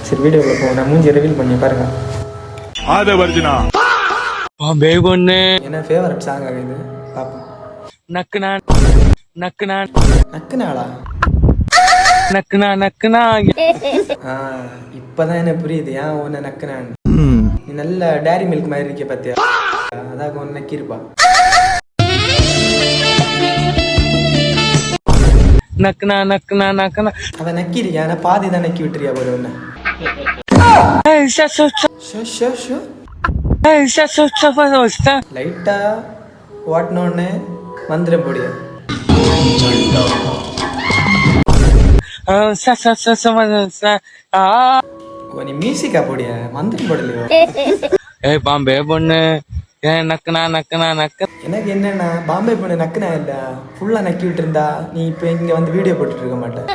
சரி வீடியோவில் போ, நான் மூஞ்சி ரிவீல் பண்ணி பாருங்க. என்ன ஃபேவரட் சாங் ஆகுது பாப்பா. நக்குனா நக்குனா நக்குனாளா? நக்குனா நக்குனா. இப்பதான் என்ன புரியுது ஏன் உன்னை நக்குனான்னு. நீ நல்ல டேரி மில்க் மாதிரி இருக்க பத்தியா, அதான் ஒன்று நக்கிருப்பா. நக்குனா நக்குனா நக்குனா. அவன் நக்கிருக்கா, ஆனால் பாதி தான் நக்கி விட்டுறியா போல ஒன்று. லைட்டா ஓட்டினோடனே மந்திரம் போடியா. நீ மியூசிக்கா போடியா, மந்திரம் போடலையோ. பாம்பே பொண்ணு நக்குனா நக்குனா நக்கு. எனக்கு என்னன்னா பாம்பே பொண்ணு நக்குனா இல்ல, ஃபுல்லா நக்கி விட்டு இருந்தா நீ இப்ப இங்க வந்து வீடியோ போட்டுட்டு இருக்க மாட்டேன்.